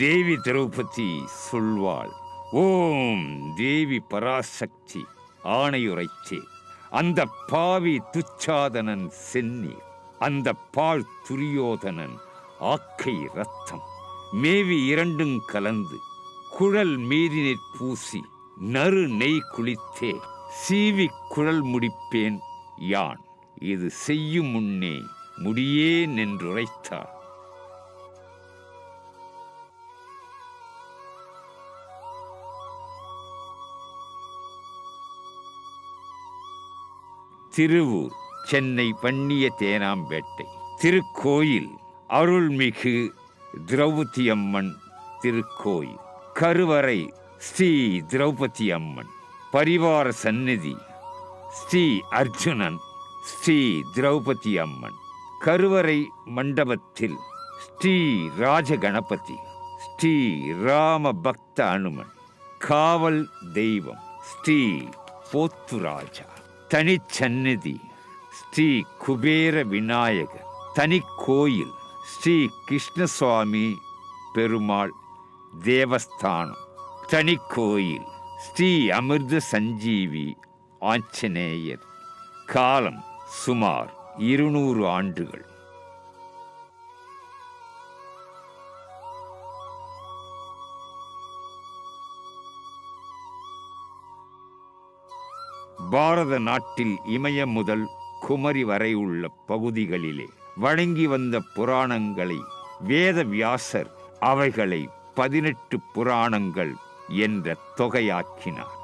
தேவி திரௌபதி சொல்வாள், ஓம் தேவி பராசக்தி ஆணையுரைத்தே, அந்த பாவி துச்சாதனன் செந்நீர், அந்த பாழ் துரியோதனன் ஆக்கை ரத்தம் மேவி இரண்டும் கலந்து குழல் மீதினிற் பூசி நறு நெய் குளித்தே சீவி குழல் முடிப்பேன் யான், இது செய்யும் முன்னே முடியேன் என்றுரைத்தார். திருவூர், சென்னை வன்னிய தேனாம்பேட்டை. திருக்கோயில் அருள்மிகு திரௌபதி அம்மன் திருக்கோயில். கருவறை ஸ்ரீ திரௌபதி அம்மன். பரிவார சந்நிதி ஸ்ரீ அர்ஜுனன் ஸ்ரீ திரௌபதி அம்மன். கருவறை மண்டபத்தில் ஸ்ரீ ராஜகணபதி ஸ்ரீ ராம பக்த அனுமன். காவல் தெய்வம் ஸ்ரீ போத்துராஜா. தனிச்சந்நிதி ஸ்ரீ குபேர விநாயகர். தனிக்கோயில் ஸ்ரீ கிருஷ்ணசுவாமி பெருமாள் தேவஸ்தானம். தனிக்கோயில் ஸ்ரீ அமிர்த சஞ்சீவி ஆஞ்சநேயர். காலம் சுமார் 200 ஆண்டுகள். பாரத நாட்டில் இமயம் முதல் குமரி வரை உள்ள பகுதிகளிலே வழங்கி வந்த புராணங்களை வேத வியாசர் அவைகளை 18 புராணங்கள் என்ற தொகையாக்கினார்.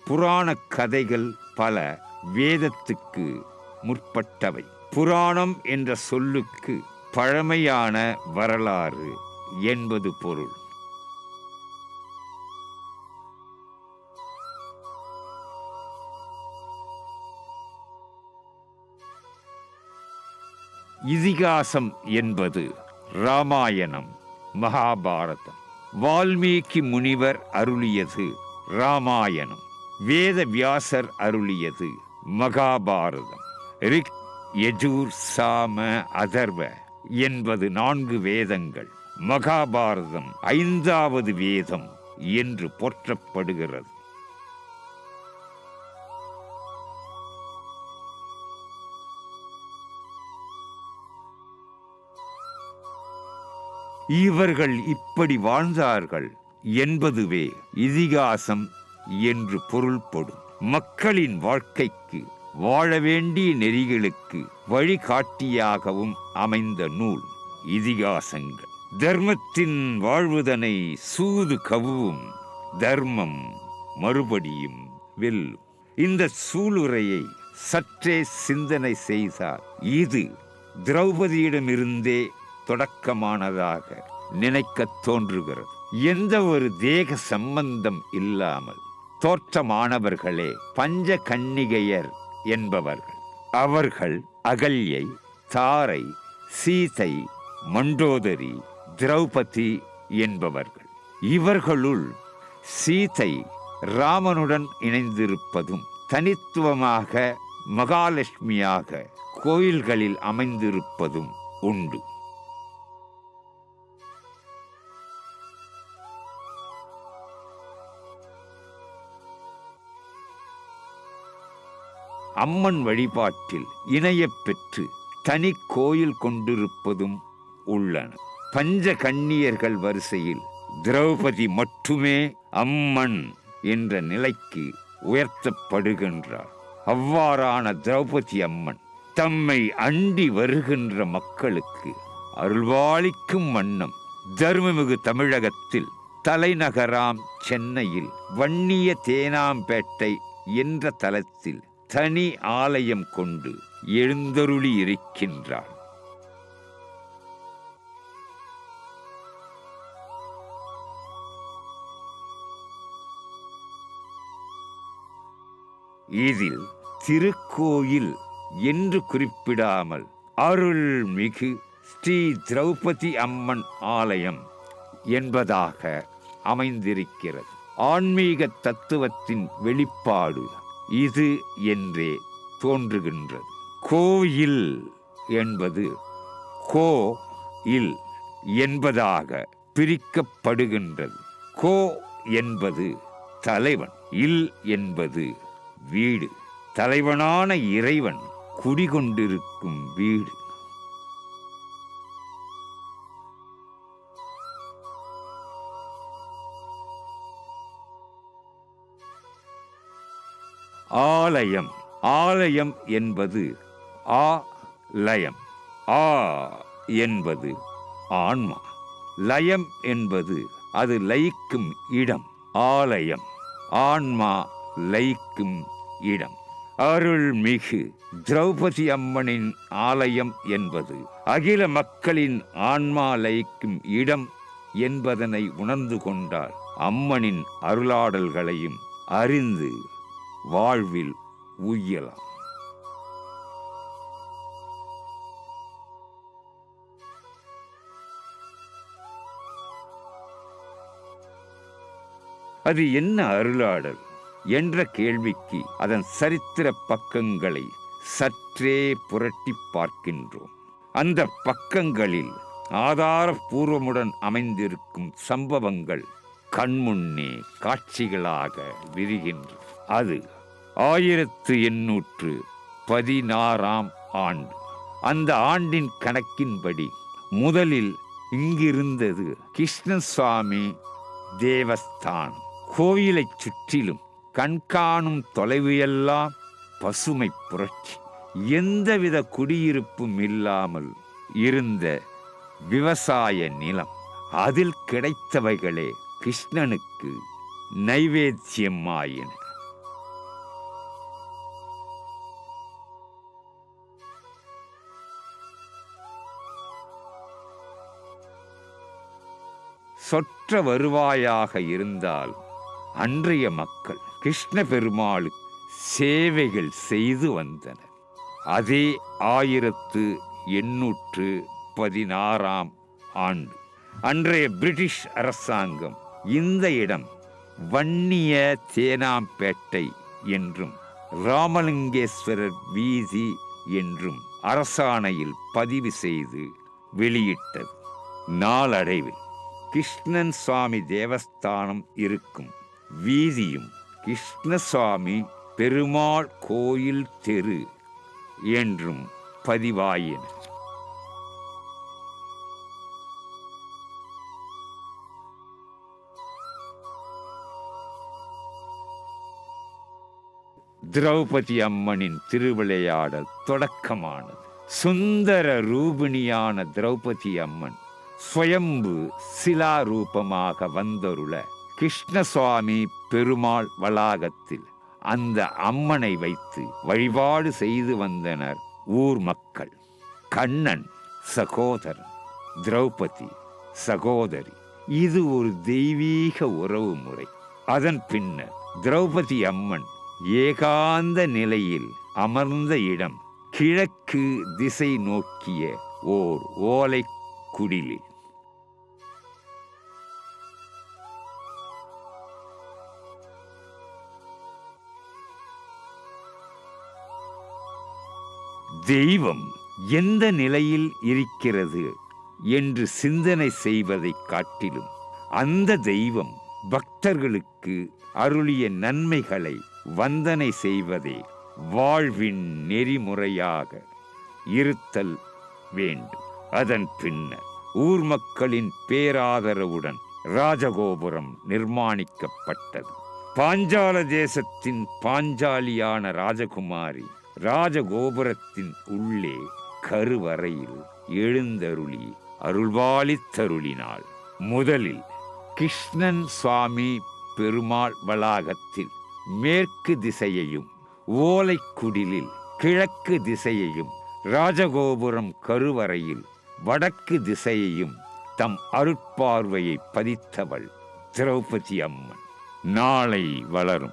புராண கதைகள் பல வேதத்துக்கு முற்பட்டவை. புராணம் என்ற சொல்லுக்கு பழமையான வரலாறு என்பது பொருள். இதிகாசம் என்பது ராமாயணம், மகாபாரதம். வால்மீகி முனிவர் அருளியது ராமாயணம். வேத வியாசர் அருளியது மகாபாரதம். ரிக், யஜூர், சாம, அதர்வ என்பது 4 வேதங்கள். மகாபாரதம் 5வது வேதம் என்று போற்றப்படுகிறது. இவர்கள் இப்படி வாழ்ந்தார்கள் என்பதுவே இதிகாசம் என்று பொருள்படும். மக்களின் வாழ்க்கைக்கு, வாழ வேண்டிய நெறிகளுக்கு வழிகாட்டியாகவும் அமைந்த நூல் இதிகாசங்கள். தர்மத்தின் வாழ்வுதனை சூது கவ்வும், தர்மம் மறுபடியும் வெல்லும். இந்த சூளுரையை சற்றே சிந்தனை செய்தால் இது திரௌபதியிடமிருந்தே தொடக்கமானதாக நினைக்கத் தோன்றுகிறது. எந்த ஒரு தேக சம்பந்தம் இல்லாமல் தோற்றமானவர்களே பஞ்ச கன்னிகையர் என்பவர்கள். அவர்கள் அகல்யை, தாரை, சீதை, மண்டோதரி, திரௌபதி என்பவர்கள். இவர்களுள் சீதை ராமனுடன் இணைந்திருப்பதும் தனித்துவமாக மகாலட்சுமியாக கோயில்களில் அமைந்திருப்பதும் உண்டு. அம்மன் வழிபாட்டில் இணையப் பெற்று தனி கோயில் கொண்டிருப்பதும் உள்ளன. பஞ்ச கன்னியர்கள் வரிசையில் திரௌபதி மட்டுமே அம்மன் என்ற நிலைக்கு உயர்த்தப்படுகின்றார். அவ்வாறான திரௌபதி அம்மன் தம்மை அண்டி வருகின்ற மக்களுக்கு அருள்வாளிக்கும் வண்ணம் தர்மமிகு தமிழகத்தில் தலைநகராம் சென்னையில் வன்னிய தேனாம்பேட்டை என்ற தலத்தில் தனி ஆலயம் கொண்டு எழுந்தருளி இருக்கின்றார். இதில் திருக்கோயில் என்று குறிப்பிடாமல் அருள்மிகு ஸ்ரீ திரௌபதி அம்மன் ஆலயம் என்பதாக அமைந்திருக்கிறது. ஆன்மீக தத்துவத்தின் வெளிப்பாடு இது என்றே தோன்றுகின்றது. கோயில் என்பது கோ இல் என்பதாக பிரிக்கப்படுகின்றது. கோ என்பது தலைவன், இல் என்பது வீடு. தலைவனான இறைவன் குடிகொண்டிருக்கும் வீடு. ஆலயம். ஆலயம் என்பது ஆ லயம். ஆ என்பது ஆன்மா. லயம் என்பது அது லயிக்கும் இடம். ஆலயம் ஆன்மா லயிக்கும் இடம். அருள்மிகு திரௌபதி அம்மனின் ஆலயம் என்பது அகில மக்களின் ஆன்மா லயிக்கும் இடம் என்பதனை உணர்ந்து கொண்டால் அம்மனின் அருளாடல்களையும் அறிந்து வாழ்வில் உய்யலாம். அது என்ன அருளாடல் என்ற கேள்விக்கு அதன் சரித்திர பக்கங்களை சற்றே புரட்டி பார்க்கின்றோம். அந்த பக்கங்களில் ஆதாரபூர்வமுடன் அமைந்திருக்கும் சம்பவங்கள் கண்முன்னே காட்சிகளாக விரிகின்றன. அது 1816 ஆண்டு. அந்த ஆண்டின் கணக்கின்படி முதலில் இங்கிருந்தது கிருஷ்ணசுவாமி தேவஸ்தானம். கோயிலைச் சுற்றிலும் கண்காணும் தொலைவு எல்லாம் பசுமை புரட்சி. எந்தவித குடியிருப்பும் இல்லாமல் இருந்த விவசாய நிலம். அதில் கிடைத்தவைகளே கிருஷ்ணனுக்கு நைவேத்தியமாயின. சொற்ற வருவாயாக இருந்தால் அன்றைய மக்கள் கிருஷ்ண பெருமாளுக்கு சேவைகள் செய்து வந்தனர். அதே 1816 ஆண்டு அன்றைய பிரிட்டிஷ் அரசாங்கம் இந்த இடம் வன்னிய தேனாம்பேட்டை என்றும் ராமலிங்கேஸ்வரர் வீதி என்றும் அரசாணையில் பதிவு செய்து வெளியிட்டது. நாளடைவில் கிருஷ்ணன் சுவாமி தேவஸ்தானம் இருக்கும் வீதியும் கிருஷ்ணசுவாமி பெருமாள் கோயில் தெரு என்றும் பதிவாயின. திரௌபதி அம்மனின் திருவிளையாடல் தொடக்கமானது. சுந்தர ரூபிணியான திரௌபதி அம்மன் ஸ்வயம்பு சிலாரூபமாக வந்தருள கிருஷ்ணசுவாமி பெருமாள் வளாகத்தில் அந்த அம்மனை வைத்து வழிபாடு செய்து வந்தனர் ஊர் மக்கள். கண்ணன் சகோதரன், திரௌபதி சகோதரி. இது ஒரு தெய்வீக உறவு முறை. அதன் பின்னர் திரௌபதி அம்மன் ஏகாந்த நிலையில் அமர்ந்த இடம் கிழக்கு திசை நோக்கிய ஓர் ஓலை குடிலில். தெய்வம் எந்த நிலையில் இருக்கிறது என்று சிந்தனை செய்வதைக் காட்டிலும் அந்த தெய்வம் பக்தர்களுக்கு அருளிய நன்மைகளை வந்தனை செய்வதே வாழ்வின் நெறிமுறையாக இருத்தல் வேண்டும். அதன் பின்னர் ஊர் மக்களின் பேராதரவுடன் ராஜகோபுரம் நிர்மாணிக்கப்பட்டது. பாஞ்சால தேசத்தின் பாஞ்சாலியான ராஜகுமாரி ராஜகோபுரத்தின் உள்ளே கருவறையில் எழுந்தருளி அருள்வாளித்தருளினாள். முதலில் கிருஷ்ணன் சுவாமி பெருமாள் வளாகத்தில் மேற்கு திசையையும் ஓலைக்குடிலில் கிழக்கு திசையையும் ராஜகோபுரம் கருவறையில் வடக்கு திசையையும் தம் அருட்பார்வையை பதித்தவள் திரௌபதி அம்மன். நாளை வளரும்